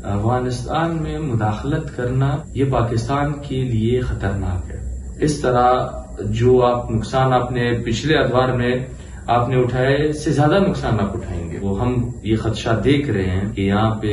افغانستان میں مداخلت کرنا یہ پاکستان کے لیے خطرناک ہے. اس طرح جو نقصان آپ نے پچھلے ادوار میں آپ نے اٹھائے اس سے زیادہ نقصان آپ اٹھائیں گے. وہ ہم یہ خدشہ دیکھ رہے ہیں کہ یہاں پہ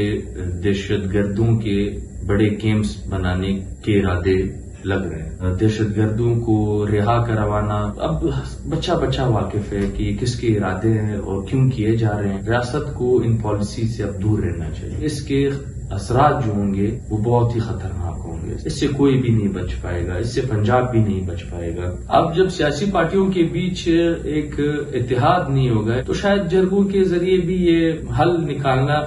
دہشت گردوں کے بڑے کیمپس بنانے کے ارادے لگ رہے ہیں. دہشت گردوں کو رہا کروانا اب بچہ بچہ واقف ہے کہ کس کے ارادے ہیں اور کیوں کیے جا رہے ہیں. ریاست کو ان پالیسی سے اب دور رہنا چاہیے. اس کے اثرات جو ہوں گے وہ بہت ہی خطرناک ہوں گے. اس سے کوئی بھی نہیں بچ پائے گا, اس سے پنجاب بھی نہیں بچ پائے گا. اب جب سیاسی پارٹیوں کے بیچ ایک اتحاد نہیں ہوگا تو شاید جرگوں کے ذریعے بھی یہ حل نکالنا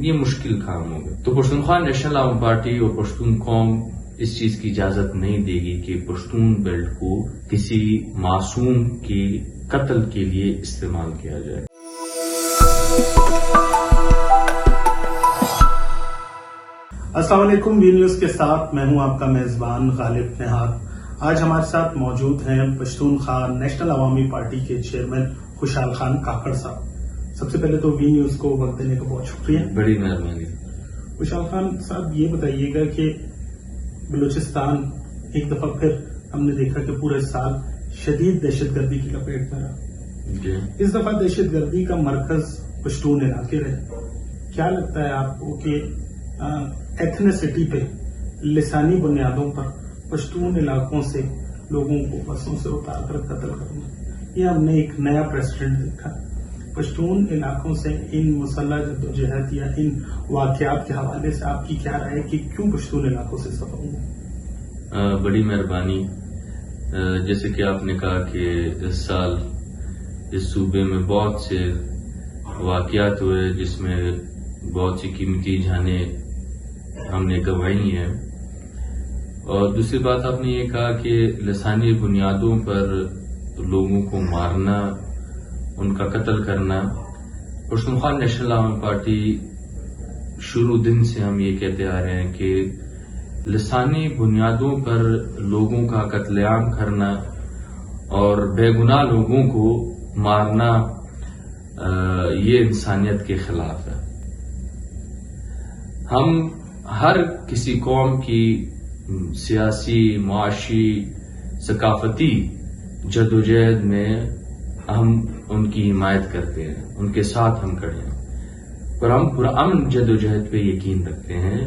یہ مشکل کام ہوگا. تو پشتونخوا نیشنل عوام پارٹی اور پشتون قوم اس چیز کی اجازت نہیں دے گی کہ پشتون بیلٹ کو کسی معصوم کی قتل کے لیے استعمال کیا جائے. السلام علیکم. وی نیوز کے ساتھ میں ہوں آپ کا میزبان غالب نہاد. آج ہمارے ساتھ موجود ہیں پشتونخوا نیشنل عوامی پارٹی کے چیئرمین خوشحال خان کاکڑ صاحب. سب سے پہلے تو وی نیوز کو وقت دینے کا بہت شکریہ. بڑی مہربانی. خوشحال خان صاحب یہ بتائیے گا کہ بلوچستان ایک دفعہ پھر ہم نے دیکھا کہ پورے سال شدید دہشت گردی کی لپیٹ میں رہا. اس دفعہ دہشت گردی کا مرکز پشتون علاقے رہے. کیا لگتا ہے آپ کو کہ ایتھنیسٹی پہ لسانی بنیادوں پر پشتون علاقوں سے لوگوں کو بسوں سے اتار کر قتل کرنا, یہ ہم نے ایک نیا پریسیڈنٹ دیکھا. پشتون علاقوں سے ان مسلح جدوجہد یا ان واقعات کے حوالے سے آپ کی کیا رائے کہ کیوں پشتون علاقوں سے سفر ہوں؟ بڑی مہربانی. جیسے کہ آپ نے کہا کہ اس سال اس صوبے میں بہت سے واقعات ہوئے جس میں بہت سی قیمتی جانیں ہم نے گنوائی ہیں. اور دوسری بات آپ نے یہ کہا کہ لسانی بنیادوں پر لوگوں کو مارنا, ان کا قتل کرنا. پشتونخوا نیشنل عوام پارٹی شروع دن سے ہم یہ کہتے آ رہے ہیں کہ لسانی بنیادوں پر لوگوں کا قتل عام کرنا اور بے گناہ لوگوں کو مارنا یہ انسانیت کے خلاف ہے. ہم ہر کسی قوم کی سیاسی, معاشی, ثقافتی جدوجہد میں ہم ان کی حمایت کرتے ہیں, ان کے ساتھ ہم کھڑے ہیں, پر ہم پرامن جدوجہد پہ یقین رکھتے ہیں.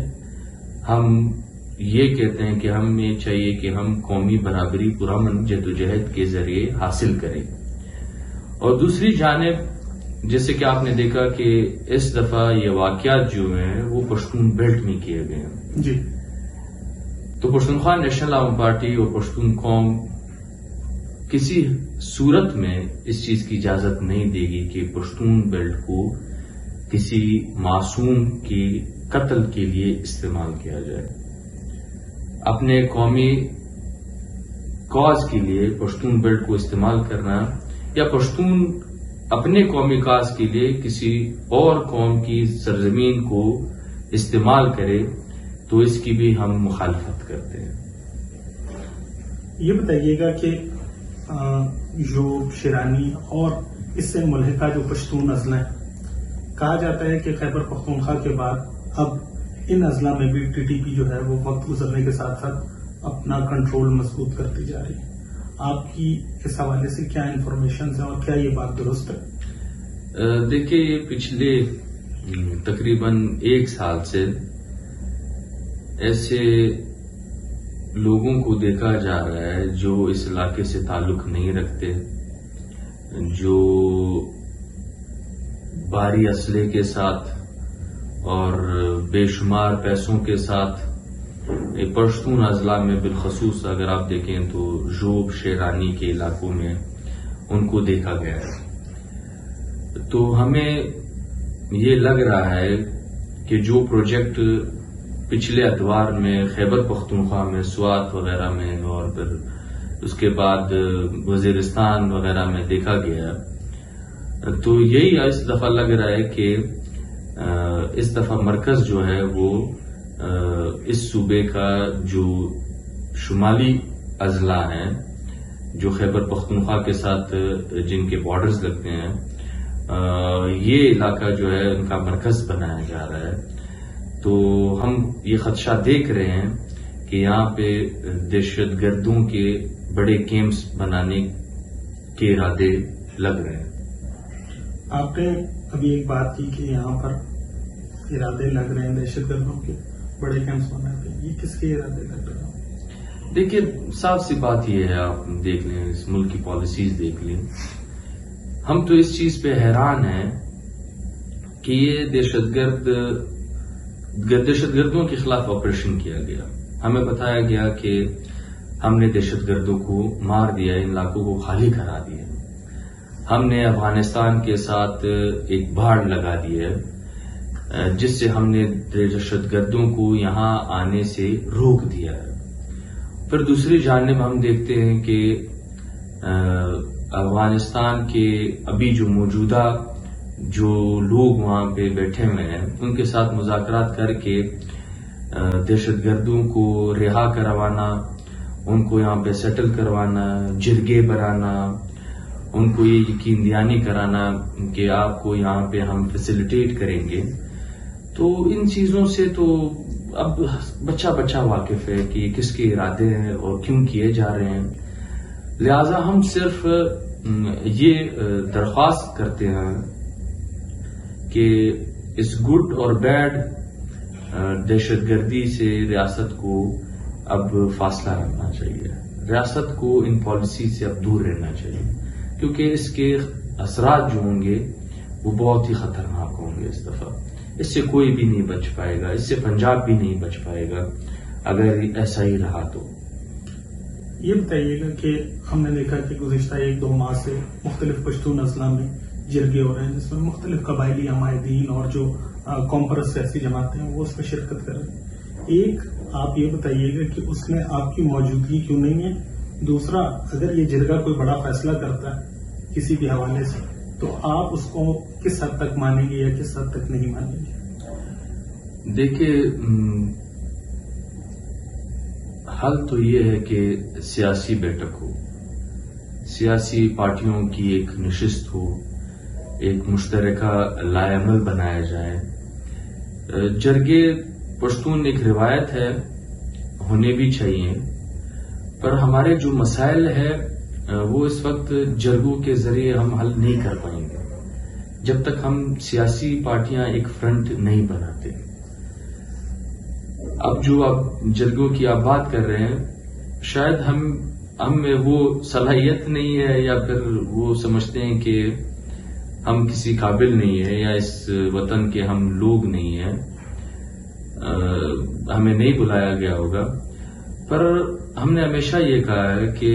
ہم یہ کہتے ہیں کہ ہمیں چاہیے کہ ہم قومی برابری پرامن جدوجہد کے ذریعے حاصل کریں. اور دوسری جانب جیسے کہ آپ نے دیکھا کہ اس دفعہ یہ واقعات جو ہیں وہ پشتون بیلٹ میں کیے گئے ہیں. جی. تو پشتونخوا نیشنل عوام پارٹی اور پشتون قوم کسی صورت میں اس چیز کی اجازت نہیں دے گی کہ پشتون بیلٹ کو کسی معصوم کی قتل کے لیے استعمال کیا جائے. اپنے قومی کاز کے لیے پشتون بیلٹ کو استعمال کرنا یا پشتون اپنے قومی کاز کے لیے کسی اور قوم کی سرزمین کو استعمال کرے تو اس کی بھی ہم مخالفت کرتے ہیں. یہ بتائیے گا کہ یوب, شیرانی اور اس سے ملحقہ جو پشتون اضلاع ہیں, کہا جاتا ہے کہ خیبر پختونخوا کے بعد اب ان اضلاع میں بھی ٹی ٹی پی جو ہے وہ وقت گزرنے کے ساتھ ساتھ اپنا کنٹرول مضبوط کرتی جا رہی ہے. آپ کی اس حوالے سے کیا انفارمیشن ہے اور کیا یہ بات درست ہے؟ دیکھیے, یہ پچھلے تقریباً 1 سال سے ایسے لوگوں کو دیکھا جا رہا ہے جو اس علاقے سے تعلق نہیں رکھتے, جو بھاری اسلحے کے ساتھ اور بے شمار پیسوں کے ساتھ پشتون اضلاع میں بالخصوص اگر آپ دیکھیں تو یوب, شیرانی کے علاقوں میں ان کو دیکھا گیا ہے. تو ہمیں یہ لگ رہا ہے کہ جو پروجیکٹ پچھلے ادوار میں خیبر پختونخوا میں سوات وغیرہ میں اور پھر اس کے بعد وزیرستان وغیرہ میں دیکھا گیا, تو یہی اس دفعہ لگ رہا ہے کہ اس دفعہ مرکز جو ہے وہ اس صوبے کا جو شمالی اضلاع ہیں جو خیبر پختونخوا کے ساتھ جن کے بارڈرز لگتے ہیں, یہ علاقہ جو ہے ان کا مرکز بنایا جا رہا ہے. تو ہم یہ خدشہ دیکھ رہے ہیں کہ یہاں پہ دہشت گردوں کے بڑے کیمپس بنانے کے ارادے لگ رہے ہیں. آپ نے ابھی ایک بات کی کہ یہاں پر ارادے لگ رہے ہیں دہشت گردوں کے بڑے کیمپس بنانے کے. یہ کس کے ارادے لگ رہے ہیں؟ دیکھیے صاف سی بات یہ ہے، آپ دیکھ لیں اس ملک کی پالیسیز دیکھ لیں. ہم تو اس چیز پہ حیران ہیں کہ یہ دہشت گردوں کے خلاف آپریشن کیا گیا. ہمیں بتایا گیا کہ ہم نے دہشت گردوں کو مار دیا، ان علاقوں کو خالی کرا دیا. ہم نے افغانستان کے ساتھ ایک باڑ لگا دی ہے جس سے ہم نے دہشت گردوں کو یہاں آنے سے روک دیا ہے. پھر دوسری جانب ہم دیکھتے ہیں کہ افغانستان کے ابھی جو موجودہ جو لوگ وہاں پہ بیٹھے ہوئے ہیں ان کے ساتھ مذاکرات کر کے دہشت گردوں کو رہا کروانا، ان کو یہاں پہ سیٹل کروانا، جرگے بنانا، ان کو یہ یقین دہانی کرانا کہ آپ کو یہاں پہ ہم فیسیلیٹیٹ کریں گے. تو ان چیزوں سے تو اب بچہ واقف ہے کہ کس کے ارادے ہیں اور کیوں کیے جا رہے ہیں. لہذا ہم صرف یہ درخواست کرتے ہیں کہ اس گڈ اور بیڈ دہشت گردی سے ریاست کو اب فاصلہ رکھنا چاہیے. ریاست کو ان پالیسی سے اب دور رہنا چاہیے کیونکہ اس کے اثرات جو ہوں گے وہ بہت ہی خطرناک ہوں گے. اس دفعہ اس سے کوئی بھی نہیں بچ پائے گا، اس سے پنجاب بھی نہیں بچ پائے گا اگر ایسا ہی رہا تو. یہ بتائیے گا کہ ہم نے دیکھا کہ گزشتہ 1-2 ماہ سے مختلف پشتون اضلاع میں جرگے ہو رہے ہیں جس میں مختلف قبائلی عمائدین اور جو کانفرنس سیاسی جماعتیں ہیں وہ اس میں شرکت کر رہے ہیں. ایک آپ یہ بتائیے گا کہ اس میں آپ کی موجودگی کیوں نہیں ہے. دوسرا، اگر یہ جرگہ کوئی بڑا فیصلہ کرتا ہے کسی بھی حوالے سے تو آپ اس کو کس حد تک مانیں گے یا کس حد تک نہیں مانیں گے؟ دیکھیے حل تو یہ ہے کہ سیاسی بیٹھک ہو، سیاسی پارٹیوں کی ایک نشست ہو، ایک مشترکہ لائحہ عمل بنایا جائے. جرگے پشتون ایک روایت ہے، ہونے بھی چاہیے، پر ہمارے جو مسائل ہے وہ اس وقت جرگوں کے ذریعے ہم حل نہیں کر پائیں گے جب تک ہم سیاسی پارٹیاں ایک فرنٹ نہیں بناتے. اب جو آپ جرگوں کی آپ بات کر رہے ہیں، شاید ہم میں وہ صلاحیت نہیں ہے یا پھر وہ سمجھتے ہیں کہ ہم کسی قابل نہیں ہے یا اس وطن کے ہم لوگ نہیں ہیں، ہمیں نہیں بلایا گیا ہوگا. پر ہم نے ہمیشہ یہ کہا ہے کہ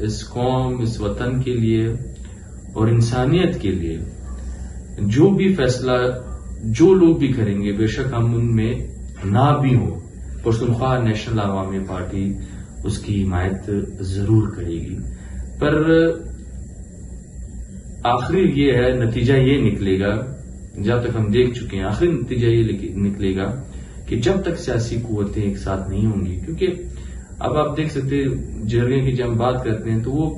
اس قوم، اس وطن کے لیے اور انسانیت کے لیے جو بھی فیصلہ جو لوگ بھی کریں گے، بے شک ہم ان میں نہ بھی ہوں، پختونخوا نیشنل عوامی پارٹی اس کی حمایت ضرور کرے گی. پر آخری یہ ہے، نتیجہ یہ نکلے گا، جب تک ہم دیکھ چکے ہیں آخری نتیجہ یہ نکلے گا کہ جب تک سیاسی قوتیں ایک ساتھ نہیں ہوں گی. کیونکہ اب آپ دیکھ سکتے جرگے کی جب ہم بات کرتے ہیں تو وہ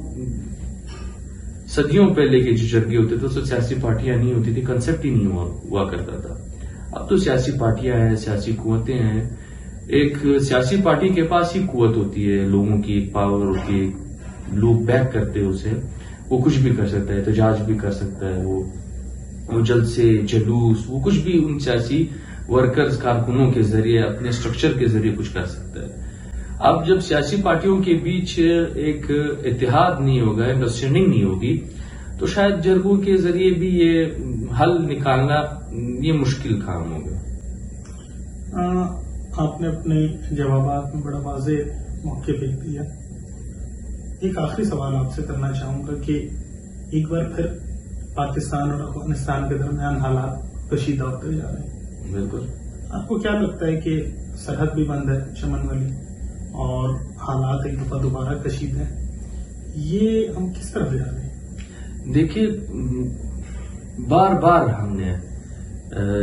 صدیوں پہلے کے جو جرگے ہوتے تھے اس میں سیاسی پارٹیاں نہیں ہوتی تھی، کنسپٹ ہی نہیں ہوا کرتا تھا. اب تو سیاسی پارٹیاں ہیں، سیاسی قوتیں ہیں. ایک سیاسی پارٹی کے پاس ہی قوت ہوتی ہے، لوگوں کی پاور ہوتی ہے، لوگ بیک کرتے ہیں اسے، وہ کچھ بھی کر سکتا ہے، احتجاج بھی کر سکتا ہے، وہ جلسے جلوس، وہ کچھ بھی ان سیاسی ورکرز کارکنوں کے ذریعے اپنے اسٹرکچر کے ذریعے کچھ کر سکتا ہے. اب جب سیاسی پارٹیوں کے بیچ ایک اتحاد نہیں ہوگا، انڈرسٹینڈنگ نہیں ہوگی، تو شاید جرگوں کے ذریعے بھی یہ حل نکالنا یہ مشکل کام ہوگا. آپ نے اپنے جوابات میں بڑا واضح موقع پہ دیا. ایک آخری سوال آپ سے کرنا چاہوں گا کہ ایک بار پھر پاکستان اور افغانستان کے درمیان حالات کشیدہ ہوتے جا رہے ہیں. بالکل. آپ کو کیا لگتا ہے کہ سرحد بھی بند ہے چمن والی اور حالات ایک دفعہ دوبارہ کشیدہ ہیں، یہ ہم کس طرف جا رہے ہیں؟ دیکھیے بار بار ہم نے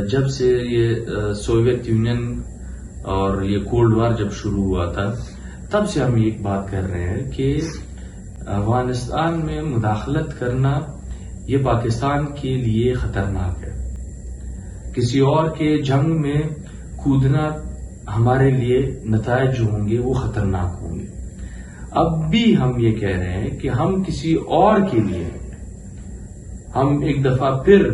جب سے یہ سوویت یونین اور یہ کولڈ وار جب شروع ہوا تھا تب سے ہم ایک بات کر رہے ہیں کہ افغانستان میں مداخلت کرنا یہ پاکستان کے لیے خطرناک ہے. کسی اور کے جنگ میں کودنا ہمارے لیے نتائج جو ہوں گے وہ خطرناک ہوں گے. اب بھی ہم یہ کہہ رہے ہیں کہ ہم کسی اور کے لیے ہم ایک دفعہ پھر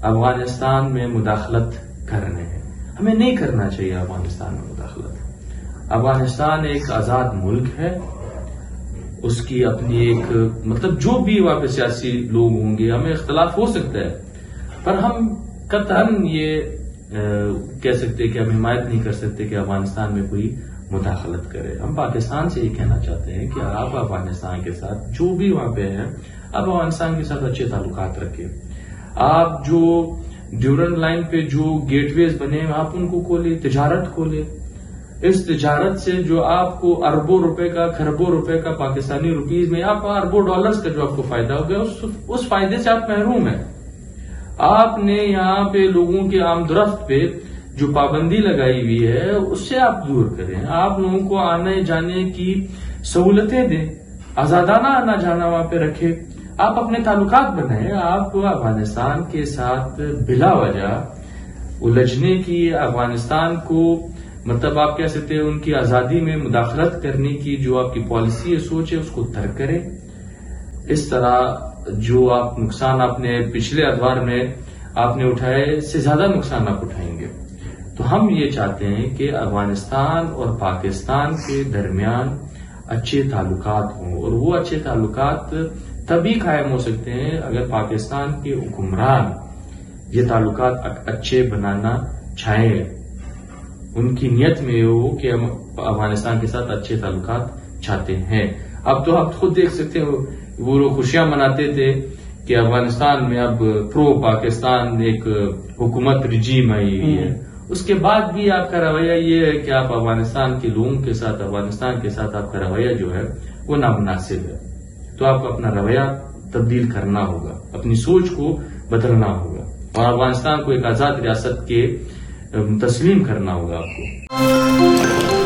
افغانستان میں مداخلت کر رہے ہیں. ہمیں نہیں کرنا چاہیے افغانستان میں مداخلت. افغانستان ایک آزاد ملک ہے، اس کی اپنی ایک مطلب جو بھی وہاں پہ سیاسی لوگ ہوں گے ہمیں اختلاف ہو سکتا ہے، پر ہم قطعاً یہ کہہ سکتے کہ ہم حمایت نہیں کر سکتے کہ افغانستان میں کوئی مداخلت کرے. ہم پاکستان سے یہ کہنا چاہتے ہیں کہ آپ افغانستان کے ساتھ جو بھی وہاں پہ ہیں آپ افغانستان کے ساتھ اچھے تعلقات رکھیں. آپ جو ڈیورنڈ لائن پہ جو گیٹ ویز بنے ہیں آپ ان کو کھولے، تجارت کھولے. اس تجارت سے جو آپ کو اربوں روپے کا، کھربوں روپے کا پاکستانی روپیز میں آپ اربوں ڈالرز کا جو آپ کو فائدہ ہو گیا اس فائدے سے آپ محروم ہیں. آپ نے یہاں پہ لوگوں کے آمد پہ جو پابندی لگائی ہوئی ہے اس سے آپ دور کریں. آپ لوگوں کو آنے جانے کی سہولتیں دیں، آزادانہ آنا جانا وہاں پہ رکھے. آپ اپنے تعلقات بنائیں. آپ افغانستان کے ساتھ بلا وجہ الجھنے کی، افغانستان کو مطلب آپ کہہ سکتے ہیں ان کی آزادی میں مداخلت کرنے کی جو آپ کی پالیسی ہے، سوچ ہے، اس کو ترک کریں. اس طرح جو آپ نقصان آپ نے پچھلے ادوار میں آپ نے اٹھائے اس سے زیادہ نقصان آپ اٹھائیں گے. تو ہم یہ چاہتے ہیں کہ افغانستان اور پاکستان کے درمیان اچھے تعلقات ہوں، اور وہ اچھے تعلقات تبھی قائم ہو سکتے ہیں اگر پاکستان کے حکمران یہ تعلقات اچھے بنانا چاہیں. ان کی نیت میں یہ ہو کہ ہم افغانستان کے ساتھ اچھے تعلقات چاہتے ہیں. اب تو آپ خود دیکھ سکتے ہو وہ لوگ خوشیاں مناتے تھے کہ افغانستان میں اب پرو پاکستان ایک حکومت رجیم آئی ہوئی ہے. اس کے بعد بھی آپ کا رویہ یہ ہے کہ آپ افغانستان کے لوگوں کے ساتھ، افغانستان کے ساتھ آپ کا رویہ جو ہے وہ نامناسب ہے. تو آپ کو اپنا رویہ تبدیل کرنا ہوگا، اپنی سوچ کو بدلنا ہوگا، اور افغانستان کو ایک آزاد ریاست کے تسلیم کرنا ہوگا آپ کو.